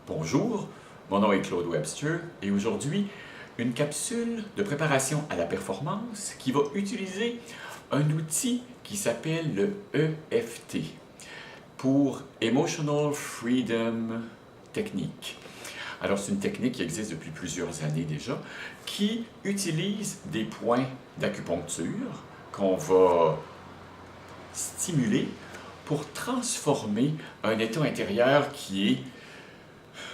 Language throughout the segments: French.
Bonjour, mon nom est Claude Webster et aujourd'hui, une capsule de préparation à la performance qui va utiliser un outil qui s'appelle le EFT pour Emotional Freedom Technique. Alors, c'est une technique qui existe depuis plusieurs années déjà, qui utilise des points d'acupuncture qu'on va stimuler pour transformer un état intérieur qui est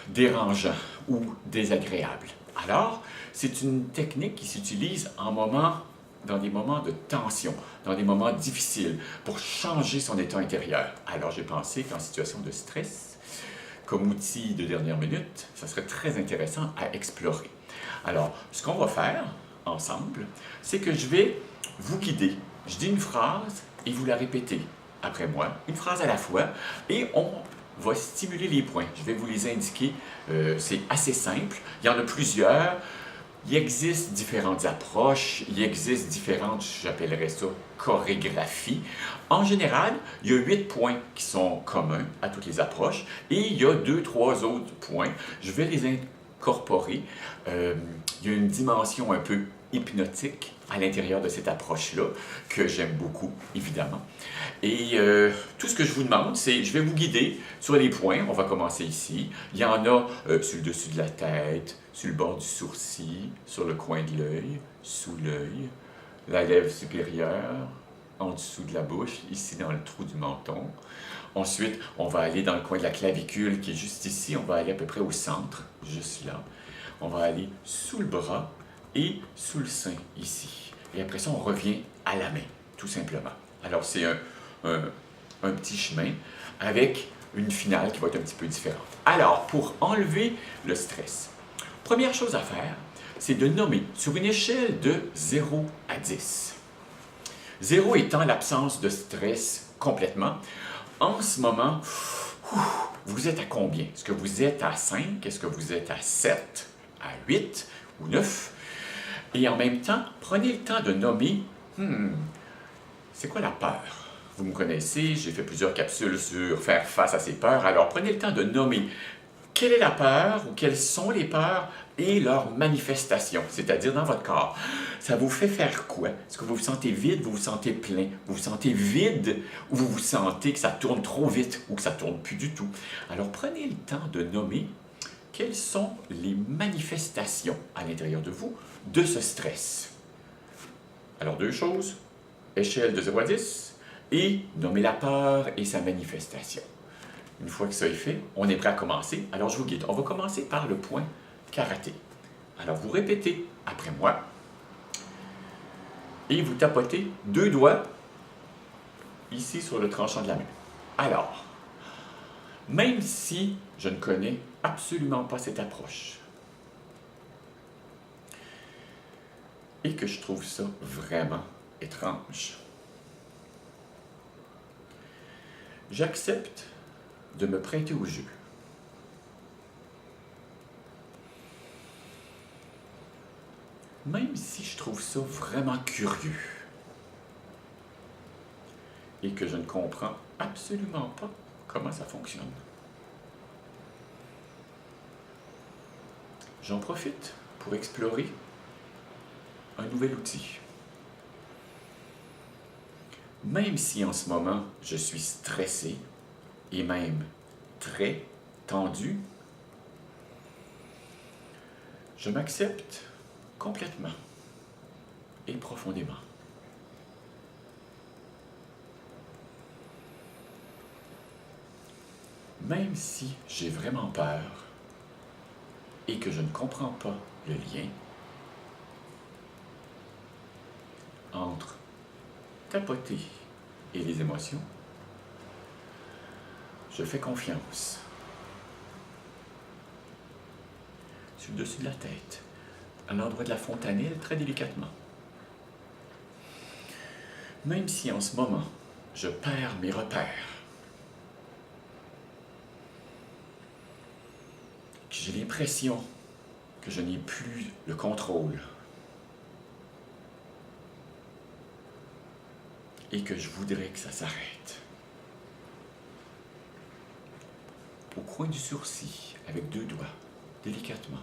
dérangeant ou désagréable. Alors, c'est une technique qui s'utilise dans des moments de tension, dans des moments difficiles, pour changer son état intérieur. Alors, j'ai pensé qu'en situation de stress, comme outil de dernière minute, ça serait très intéressant à explorer. Alors, ce qu'on va faire ensemble, c'est que je vais vous guider. Je dis une phrase et vous la répétez après moi, une phrase à la fois, et on va stimuler les points. Je vais vous les indiquer. C'est assez simple. Il y en a plusieurs. Il existe différentes approches, il existe différentes, j'appellerais ça, chorégraphies. En général, il y a 8 points qui sont communs à toutes les approches et il y a 2-3 autres points. Je vais les incorporer. Il y a une dimension un peu hypnotique à l'intérieur de cette approche-là, que j'aime beaucoup, évidemment. Et tout ce que je vous demande, c'est, je vais vous guider sur les points. On va commencer ici. Il y en a sur le dessus de la tête, sur le bord du sourcil, sur le coin de l'œil, sous l'œil, la lèvre supérieure, en dessous de la bouche, ici dans le trou du menton. Ensuite, on va aller dans le coin de la clavicule qui est juste ici. On va aller à peu près au centre, juste là. On va aller sous le bras et sous le sein, ici. Et après ça, on revient à la main, tout simplement. Alors, c'est un petit chemin avec une finale qui va être un petit peu différente. Alors, pour enlever le stress, première chose à faire, c'est de nommer sur une échelle de 0 à 10. 0 étant l'absence de stress complètement. En ce moment, vous êtes à combien? Est-ce que vous êtes à 5? Est-ce que vous êtes à 7? À 8 ou 9? Et en même temps, prenez le temps de nommer, c'est quoi la peur? Vous me connaissez, j'ai fait plusieurs capsules sur faire face à ces peurs, alors prenez le temps de nommer quelle est la peur ou quelles sont les peurs et leurs manifestations, c'est-à-dire dans votre corps. Ça vous fait faire quoi? Est-ce que vous vous sentez vide, vous vous sentez plein? Vous vous sentez vide ou vous vous sentez que ça tourne trop vite ou que ça ne tourne plus du tout? Alors prenez le temps de nommer quelles sont les manifestations à l'intérieur de vous de ce stress. Alors deux choses, échelle de 0 à 10 et nommer la peur et sa manifestation. Une fois que ça est fait, on est prêt à commencer. Alors je vous guide. On va commencer par le point karaté. Alors vous répétez après moi et vous tapotez 2 doigts ici sur le tranchant de la main. Alors, même si je ne connais absolument pas cette approche et que je trouve ça vraiment étrange, j'accepte de me prêter au jeu. Même si je trouve ça vraiment curieux et que je ne comprends absolument pas comment ça fonctionne. J'en profite pour explorer un nouvel outil. Même si en ce moment je suis stressé et même très tendu, je m'accepte complètement et profondément. Même si j'ai vraiment peur et que je ne comprends pas le lien entre tapoter et les émotions, je fais confiance. Sur le dessus de la tête, à l'endroit de la fontanelle, très délicatement. Même si en ce moment, je perds mes repères, que j'ai l'impression que je n'ai plus le contrôle et que je voudrais que ça s'arrête. au coin du sourcil, avec 2 doigts, délicatement.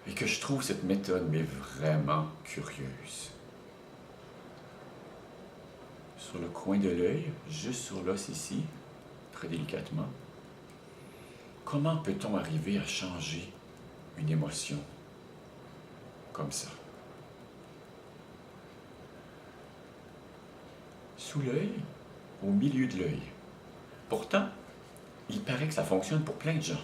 Et que je trouve cette méthode mais vraiment curieuse. Sur le coin de l'œil, juste sur l'os ici, très délicatement. Comment peut-on arriver à changer une émotion comme ça? Sous l'œil, au milieu de l'œil. Pourtant, il paraît que ça fonctionne pour plein de gens.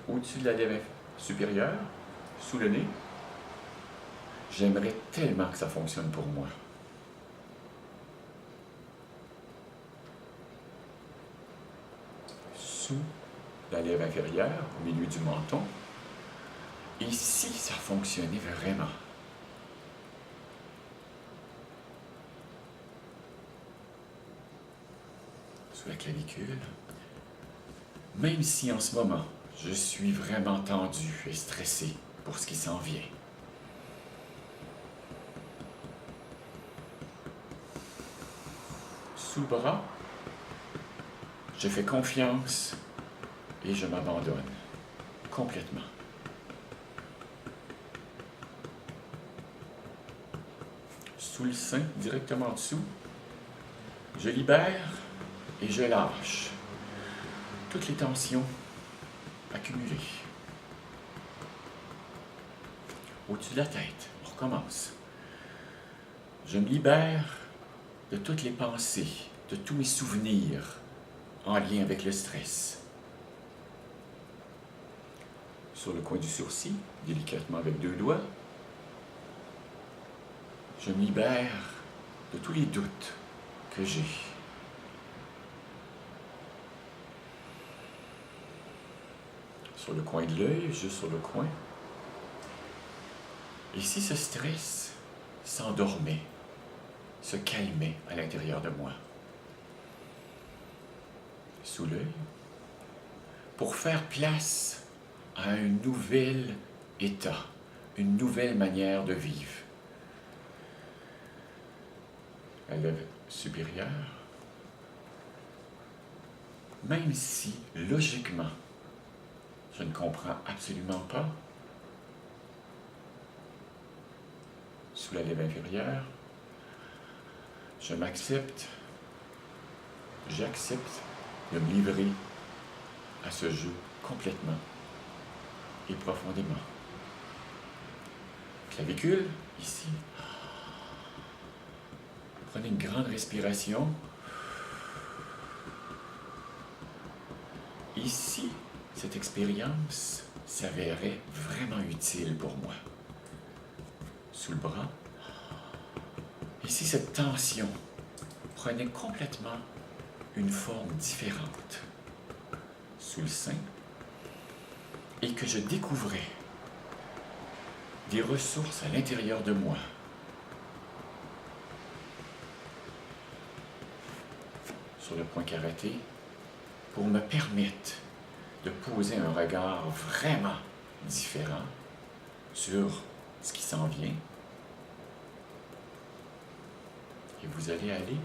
Au-dessus de la lèvre supérieure, sous le nez, j'aimerais tellement que ça fonctionne pour moi. Sous la lèvre inférieure, au milieu du menton, ici, ça fonctionnait vraiment. Sous la clavicule, même si en ce moment, je suis vraiment tendu et stressé pour ce qui s'en vient. Sous le bras, je fais confiance et je m'abandonne complètement. Sous le sein, directement en dessous, je libère et je lâche toutes les tensions accumulées. Au-dessus de la tête, on recommence. Je me libère de toutes les pensées, de tous mes souvenirs en lien avec le stress. Sur le coin du sourcil, délicatement avec 2 doigts, je me libère de tous les doutes que j'ai. Sur le coin de l'œil, juste sur le coin. Et si ce stress s'endormait, se calmait à l'intérieur de moi, sous l'œil, pour faire place à un nouvel état, une nouvelle manière de vivre. La lèvre supérieure, même si, logiquement, je ne comprends absolument pas, sous la lèvre inférieure, je m'accepte, j'accepte de me livrer à ce jeu complètement et profondément. Clavicule, ici. Prenez une grande respiration. Ici, cette expérience s'avérait vraiment utile pour moi. Sous le bras. Ici, cette tension prenait complètement une forme différente. Sous le sein. Et que je découvrais des ressources à l'intérieur de moi. Sur le point karaté, pour me permettre de poser un regard vraiment différent sur ce qui s'en vient. Et vous allez aller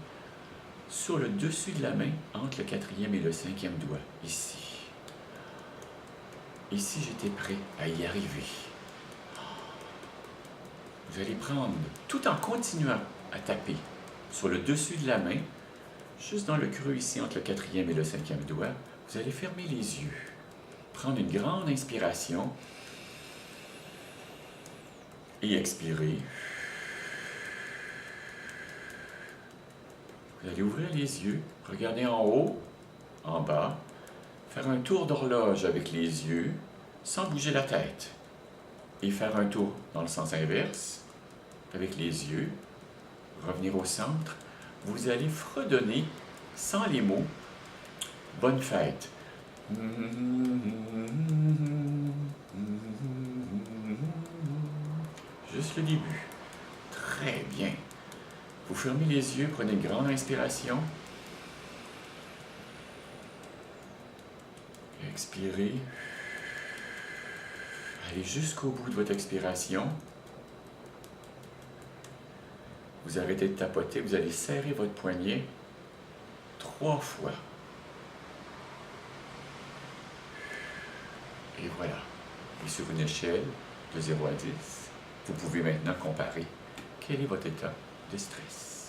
sur le dessus de la main, entre le 4e et le 5e doigt, ici. Ici, j'étais prêt à y arriver. Vous allez prendre, tout en continuant à taper sur le dessus de la main, juste dans le creux ici, entre le 4e et le 5e doigt, vous allez fermer les yeux. Prendre une grande inspiration et expirer. Vous allez ouvrir les yeux, regarder en haut, en bas, faire un tour d'horloge avec les yeux, sans bouger la tête. Et faire un tour dans le sens inverse, avec les yeux, revenir au centre. Vous allez fredonner, sans les mots, « Bonne fête ». Juste le début. Très bien. Vous fermez les yeux, prenez une grande inspiration. Expirez. Allez jusqu'au bout de votre expiration. Vous arrêtez de tapoter, vous allez serrer votre poignet 3 fois. Et voilà. Et sur une échelle de 0 à 10, vous pouvez maintenant comparer quel est votre état de stress.